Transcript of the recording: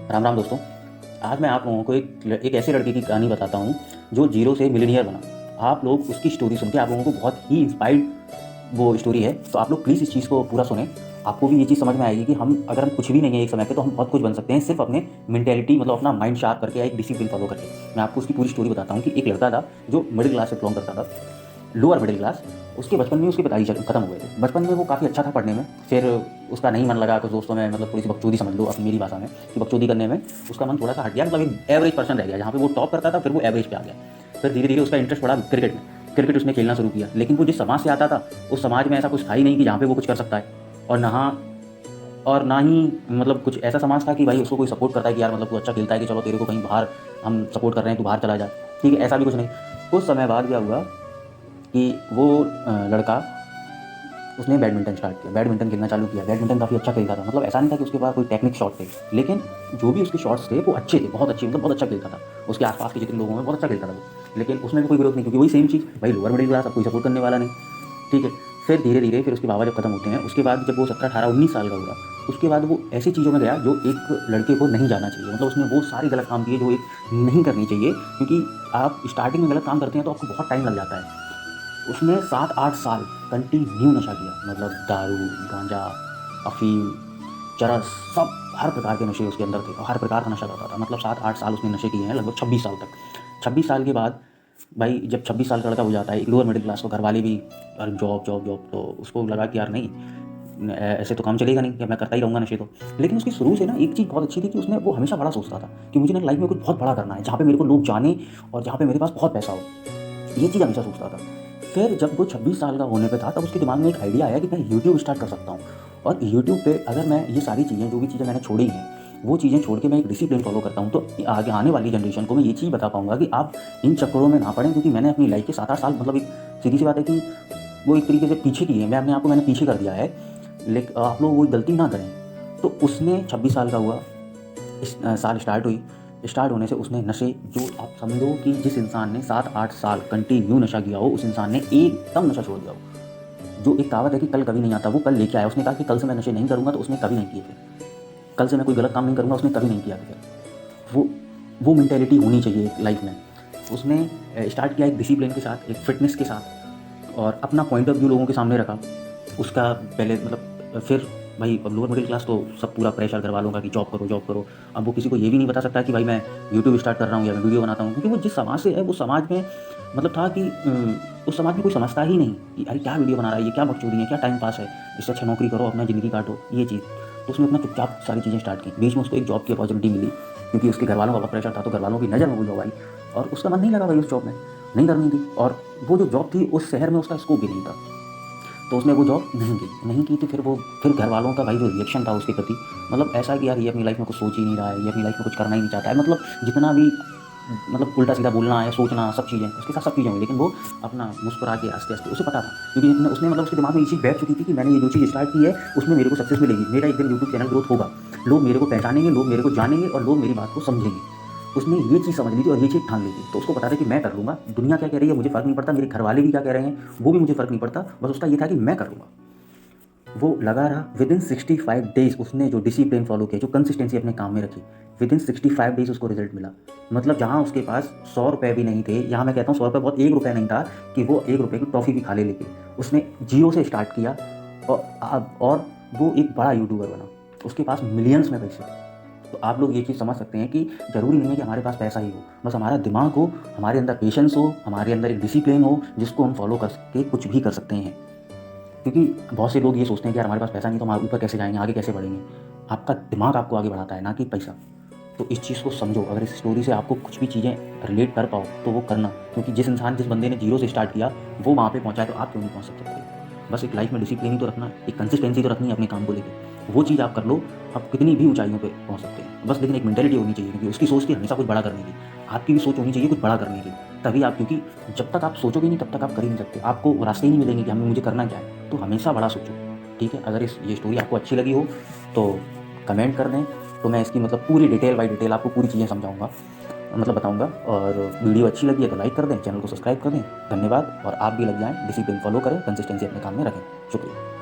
राम राम दोस्तों। आज मैं आप लोगों को एक ऐसे लड़के की कहानी बताता हूँ जो जीरो से मिलीनियर बना। आप लोग उसकी स्टोरी सुन के आप लोगों को बहुत ही इंस्पायर्ड वो स्टोरी है, तो आप लोग प्लीज़ इस चीज़ को पूरा सुने। आपको भी ये चीज़ समझ में आएगी कि अगर हम कुछ भी नहीं है एक समय पे, तो हम बहुत कुछ बन सकते हैं सिर्फ अपने मेंटेलिटी मतलब अपना माइंड शार्प करके या एक डिसिप्लिन फॉलो करके। मैं आपको उसकी पूरी स्टोरी बताता हूँ कि एक लड़का था जो मिडिल क्लास से बिलोंग करता था, लोअर मिडिल क्लास। उसके बचपन में उसके पिताजी खत्म हो गए थे। बचपन में वो काफ़ी अच्छा था पढ़ने में, फिर उसका नहीं मन लगा कुछ दोस्तों में, मतलब थोड़ी सी बकचोदी समझ लो अपनी मेरी भाषा में कि बकचोदी करने में उसका मन थोड़ा सा हट गया। मतलब एक एवरेज पर्सन रह गया, जहाँ पे वो टॉप करता था फिर वो एवरेज पे आ गया। फिर धीरे धीरे उसका इंटरेस्ट बढ़ा क्रिकेट में। क्रिकेट उसने खेलना शुरू किया, लेकिन वो जिस समाज से आता था उस समाज में ऐसा कुछ था ही नहीं कि जहाँ पे वो कुछ कर सकता है। और ना ही मतलब कुछ ऐसा समाज था कि भाई उसको कोई सपोर्ट करता है कि यार मतलब तू अच्छा खेलता है कि चलो तेरे को कहीं बाहर हम सपोर्ट कर रहे हैं, तू बाहर चला जा। ठीक है, ऐसा भी कुछ नहीं। कुछ समय बाद क्या हुआ कि वो लड़का उसने बैडमिंटन स्टार्ट किया, बैडमिंटन खेलना चालू किया। बैडमिंटन काफ़ी अच्छा खेलता था, मतलब ऐसा नहीं था कि उसके पास कोई टेक्निक शॉट थे, लेकिन जो भी उसके शॉट्स थे वो अच्छे थे, बहुत अच्छे, मतलब बहुत अच्छा खेलता था। उसके आसपास के जितने लोगों में बहुत अच्छा खेलता था वो, लेकिन उसमें भी कोई ग्रोथ नहीं, क्योंकि वही सेम चीज़, भाई लोअर मिडिल क्लास, अब कोई सपोर्ट करने वाला नहीं। ठीक है। फिर धीरे धीरे फिर उसके बाबा जब खत्म होते हैं, उसके बाद जब वो 17 18 19 साल का हुआ, उसके बाद वो ऐसी चीज़ों में गया जो एक लड़के को नहीं जाना चाहिए। मतलब उसने वो सारे गलत काम किए जो एक नहीं करनी चाहिए, क्योंकि आप स्टार्टिंग में गलत काम करते हैं तो आपको बहुत टाइम लग जाता है। उसने 7 8 साल कंटिन्यू नशा किया, मतलब दारू, गांजा, अफीम, चरस, सब हर प्रकार के नशे उसके अंदर थे और हर प्रकार का नशा करता था। मतलब 7 8 साल उसने नशे किए हैं, लगभग 26 साल तक। 26 साल के बाद भाई जब 26 साल का लड़का हो जाता है, एक लोअर मिडिल क्लास को घर वाले भी अरे जॉब जॉब जॉब, तो उसको लगा कि यार नहीं, ऐसे तो काम चलेगा नहीं कि मैं करता ही रहूँगा नशे तो। लेकिन उसकी शुरू से ना एक चीज़ बहुत अच्छी थी कि उसने वो हमेशा बड़ा सोचता था कि मुझे ना लाइफ में कुछ बहुत बड़ा करना है, जहाँ पे मेरे को लोग जाने और जहाँ पे मेरे पास बहुत पैसा हो। ये चीज़ हमेशा सोचता था। फिर जब वो 26 साल का होने पे था, तब उसके दिमाग में एक आइडिया आया कि मैं यूट्यूब स्टार्ट कर सकता हूँ। और यूट्यूब पे अगर मैं ये सारी चीज़ें, जो भी चीज़ें मैंने छोड़ी हैं, वो चीज़ें छोड़ के मैं एक डिसिप्लिन फॉलो करता हूँ, तो आगे आने वाली जनरेशन को मैं ये चीज़ बता पाऊँगा कि आप इन चक्करों में ना पड़ें। क्योंकि मैंने अपनी लाइफ के 7 8 साल, मतलब एक सीधी सी बात है कि वो एक तरीके से पीछे की है, मैं अपने आप को मैंने पीछे कर दिया है। लेकिन आप लोग वो गलती ना करें। तो उसने 26 साल का हुआ, इस साल स्टार्ट हुई। स्टार्ट होने से उसने नशे, जो आप समझो कि जिस इंसान ने 7 8 साल कंटिन्यू नशा किया हो, उस इंसान ने एकदम नशा छोड़ दिया हो। जो एक कहावत है कि कल कभी नहीं आता, वो कल लेके आया। उसने कहा कि कल से मैं नशे नहीं करूँगा, तो उसने कभी नहीं किए फिर। कल से मैं कोई गलत काम नहीं करूँगा, उसने कभी नहीं किया फिर। वो वो मेंटेलिटी होनी चाहिए लाइफ में। उसने स्टार्ट किया एक डिसिप्लिन के साथ, एक फिटनेस के साथ, और अपना पॉइंट ऑफ व्यू लोगों के सामने रखा। उसका पहले मतलब फिर भाई अब लोअर मिडिल क्लास तो सब पूरा प्रेशर घर वालों का कि जॉब करो जॉब करो। अब वो किसी को ये भी नहीं बता सकता कि भाई मैं यूट्यूब स्टार्ट कर रहा हूँ या मैं वीडियो बनाता हूँ, क्योंकि वो जिस समाज से है वो समाज में मतलब था कि उस समाज में कोई समझता ही नहीं कि अरे क्या वीडियो बना रहा है, ये क्या बकचोदी है, क्या टाइम पास है, इससे अच्छा नौकरी करो, अपना ज़िंदगी काटो, ये चीज़। तो उसने अपना चुपचाप सारी चीज़ें स्टार्ट की। बीच में उसको एक जॉब की अपॉर्चुनिटी मिली, क्योंकि उसके घर वालों का बहुत प्रेशर था, तो घर वालों की नज़र में वो जॉब आई और उसका मन नहीं लगा भाई उस जॉब में, नहीं करनी थी। और वो जो जॉब थी उस शहर में उसका स्कोप भी नहीं था, तो उसने वो जॉब नहीं की थी। फिर घर वालों का भाई जो रिएक्शन था उसके प्रति, मतलब ऐसा कि यार ये अपनी लाइफ में कुछ सोच ही नहीं रहा है, ये अपनी लाइफ में कुछ करना ही नहीं चाहता है। मतलब जितना भी मतलब उल्टा सीधा बोलना है, सोचना, सब चीज़ें उसके साथ, सब चीज़ें हुई, लेकिन वो अपना मुस्कुरा के आस्ते आस्ते, उसे पता था, क्योंकि उसने मतलब उसके दिमाग में ये चीज़ बैठ चुकी थी कि मैंने ये जो चीज़ स्टार्ट की है उसमें मेरे को सक्सेस मिलेगी, मेरा एक दिन यूट्यूब चैनल ग्रोथ होगा, लोग मेरे को पहचानेंगे, लोग मेरे को जानेंगे और लोग मेरी बात को समझेंगे। उसने ये चीज़ समझ ली थी और ये चीज़ ठान ली थी, तो उसको पता था कि मैं कर लूँगा, दुनिया क्या कह रही है मुझे फ़र्क नहीं पड़ता, मेरे घर वाले भी क्या कह रहे हैं वो भी मुझे फ़र्क नहीं पड़ता, बस उसका ये था कि मैं कर लूँगा। वो लगा रहा। विद इन 65 डेज़ उसने जो डिसिप्लिन फॉलो किया, जो कंसिस्टेंसी अपने काम में रखी, विद इन 65 डेज़ उसको रिजल्ट मिला। मतलब जहाँ उसके पास 100 रुपये भी नहीं थे, यहाँ मैं कहता हूँ 100 रुपये बहुत, 1 रुपया नहीं था कि वो 1 रुपये की टॉफ़ी भी खा ले लेके, उसने जीरो से स्टार्ट किया। और वो एक बड़ा यूट्यूबर बना, उसके पास मिलियंस में पैसे थे। तो आप लोग ये चीज़ समझ सकते हैं कि ज़रूरी नहीं है कि हमारे पास पैसा ही हो, बस हमारा दिमाग हो, हमारे अंदर पेशेंस हो, हमारे अंदर एक डिसिप्लिन हो, जिसको हम फॉलो करके कुछ भी कर सकते हैं। क्योंकि बहुत से लोग ये सोचते हैं कि यार हमारे पास पैसा नहीं तो हम ऊपर कैसे जाएंगे, आगे कैसे बढ़ेंगे। आपका दिमाग आपको आगे बढ़ाता है, ना कि पैसा। तो इस चीज़ को समझो। अगर इस स्टोरी से आपको कुछ भी चीज़ें रिलेट कर पाओ तो वो करना, क्योंकि जिस बंदे ने जीरो से स्टार्ट किया वो वहाँ पे पहुँचा है, तो आप क्यों नहीं पहुँच सकते। बस एक लाइफ में डिसिप्लिन ही तो रखना, एक कंसिस्टेंसी तो रखनी है अपने काम को लेकर, वो चीज़ आप कर लो, आप कितनी भी ऊंचाइयों पे पहुँच सकते हैं। बस लेकिन एक मेंटेलिटी होनी चाहिए, क्योंकि उसकी सोच थी हमेशा कुछ बड़ा करने की, आपकी भी सोच होनी चाहिए कुछ बड़ा करने की। तभी आप, क्योंकि जब तक आप सोचोगे नहीं तब तक आप कर ही नहीं सकते, आपको रास्ते ही नहीं मिलेंगे कि हमें मुझे करना क्या है। तो हमेशा बड़ा सोचो। ठीक है, अगर ये स्टोरी आपको अच्छी लगी हो तो कमेंट कर दें, तो मैं इसकी मतलब पूरी डिटेल बाय डिटेल आपको पूरी चीज़ें समझाऊंगा, मतलब बताऊंगा। और वीडियो अच्छी लगी है तो लाइक कर दें, चैनल को सब्सक्राइब कर दें। धन्यवाद। और आप भी लग जाएं, डिसिप्लिन फॉलो करें, कंसिस्टेंसी अपने काम में रखें। शुक्रिया।